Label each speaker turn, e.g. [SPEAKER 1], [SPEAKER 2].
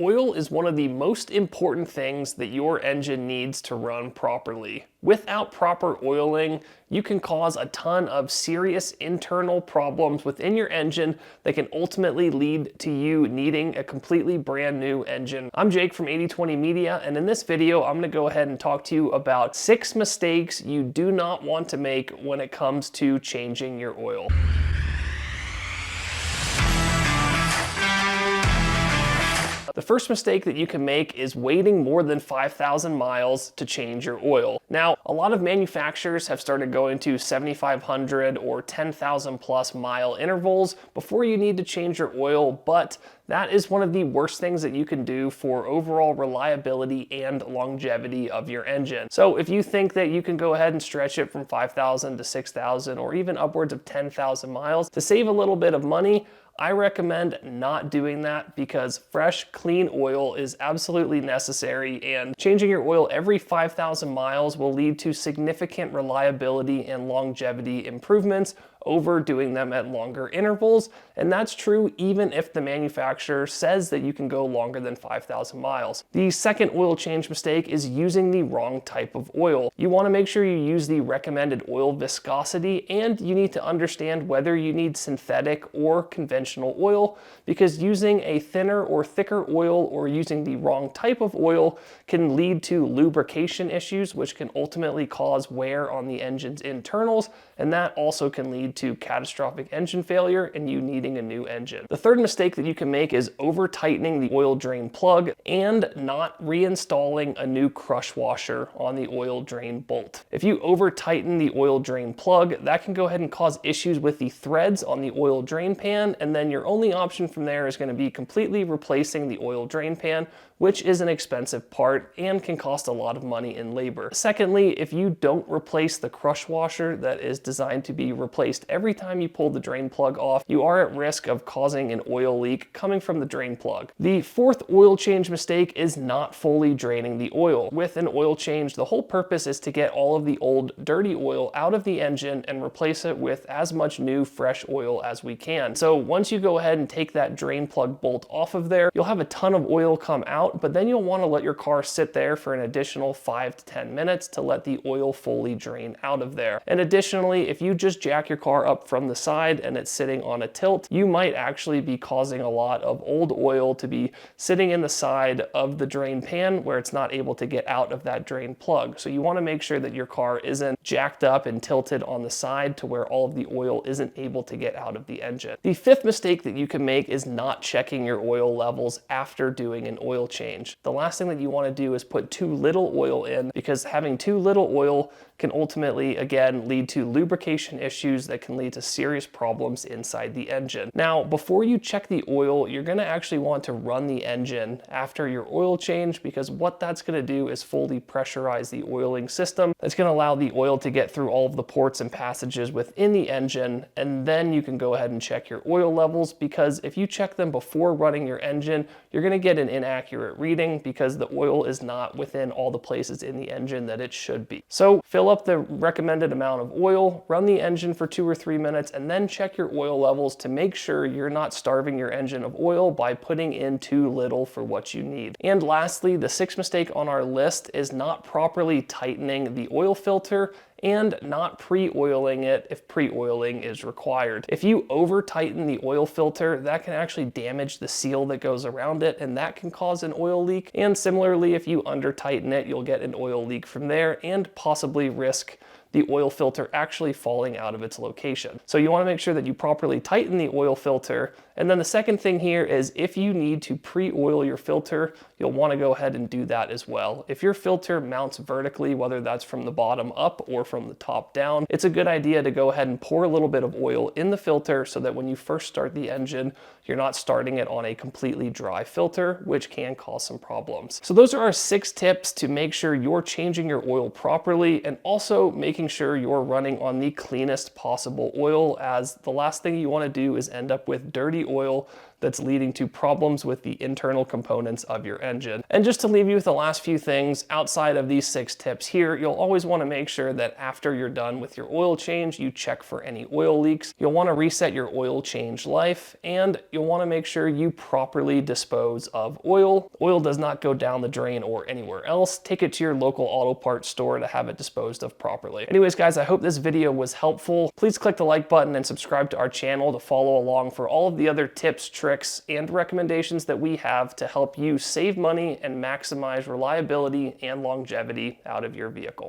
[SPEAKER 1] Oil is one of the most important things that your engine needs to run properly. Without proper oiling, you can cause a ton of serious internal problems within your engine that can ultimately lead to you needing a completely brand new engine. I'm Jake from 80/20 Media, and in this video, I'm gonna go ahead and talk to you about 6 mistakes you do not want to make when it comes to changing your oil. The first mistake that you can make is waiting more than 5,000 miles to change your oil. Now, a lot of manufacturers have started going to 7,500 or 10,000 plus mile intervals before you need to change your oil, but that is one of the worst things that you can do for overall reliability and longevity of your engine. So if you think that you can go ahead and stretch it from 5,000 to 6,000 or even upwards of 10,000 miles to save a little bit of money, I recommend not doing that because fresh, clean oil is absolutely necessary, and changing your oil every 5,000 miles will lead to significant reliability and longevity improvements over doing them at longer intervals, and that's true even if the manufacturer says that you can go longer than 5,000 miles. The second oil change mistake is using the wrong type of oil. You want to make sure you use the recommended oil viscosity, and you need to understand whether you need synthetic or conventional oil, because using a thinner or thicker oil or using the wrong type of oil can lead to lubrication issues, which can ultimately cause wear on the engine's internals, and that also can lead to catastrophic engine failure and you needing a new engine. The third mistake that you can make is over tightening the oil drain plug and not reinstalling a new crush washer on the oil drain bolt. If you over tighten the oil drain plug, that can go ahead and cause issues with the threads on the oil drain pan, and then your only option from there is going to be completely replacing the oil drain pan, which is an expensive part and can cost a lot of money in labor. Secondly, if you don't replace the crush washer that is designed to be replaced every time you pull the drain plug off, you are at risk of causing an oil leak coming from the drain plug. The fourth oil change mistake is not fully draining the oil. With an oil change, the whole purpose is to get all of the old dirty oil out of the engine and replace it with as much new fresh oil as we can. So once you go ahead and take that drain plug bolt off of there, you'll have a ton of oil come out, but then you'll want to let your car sit there for an additional 5 to 10 minutes to let the oil fully drain out of there. And additionally, if you just jack your car up from the side and it's sitting on a tilt, you might actually be causing a lot of old oil to be sitting in the side of the drain pan where it's not able to get out of that drain plug. So you want to make sure that your car isn't jacked up and tilted on the side to where all of the oil isn't able to get out of the engine. The fifth mistake that you can make is not checking your oil levels after doing an oil change. The last thing that you want to do is put too little oil in, because having too little oil can ultimately, again, lead to lubrication issues that can lead to serious problems inside the engine. Now, before you check the oil, you're going to actually want to run the engine after your oil change, because what that's going to do is fully pressurize the oiling system. That's going to allow the oil to get through all of the ports and passages within the engine, and then you can go ahead and check your oil levels, because if you check them before running your engine, you're going to get an inaccurate reading because the oil is not within all the places in the engine that it should be. So fill up the recommended amount of oil, run the engine for 2 or 3 minutes, and then check your oil levels to make sure you're not starving your engine of oil by putting in too little for what you need. And lastly, the sixth mistake on our list is not properly tightening the oil filter and not pre-oiling it if pre-oiling is required. If you over tighten the oil filter, that can actually damage the seal that goes around it, and that can cause an oil leak. And similarly, if you under tighten it, you'll get an oil leak from there and possibly risk the oil filter actually falling out of its location. So you want to make sure that you properly tighten the oil filter. And then the second thing here is if you need to pre-oil your filter, you'll want to go ahead and do that as well. If your filter mounts vertically, whether that's from the bottom up or from the top down, it's a good idea to go ahead and pour a little bit of oil in the filter so that when you first start the engine, you're not starting it on a completely dry filter, which can cause some problems. So those are our 6 tips to make sure you're changing your oil properly, and also making sure you're running on the cleanest possible oil, as the last thing you want to do is end up with dirty oil that's leading to problems with the internal components of your engine. And just to leave you with the last few things, outside of these 6 tips here, you'll always want to make sure that after you're done with your oil change, you check for any oil leaks. You'll want to reset your oil change life, and you'll want to make sure you properly dispose of oil. Oil does not go down the drain or anywhere else. Take it to your local auto parts store to have it disposed of properly. Anyways, guys, I hope this video was helpful. Please click the like button and subscribe to our channel to follow along for all of the other tips, tricks, and recommendations that we have to help you save money and maximize reliability and longevity out of your vehicle.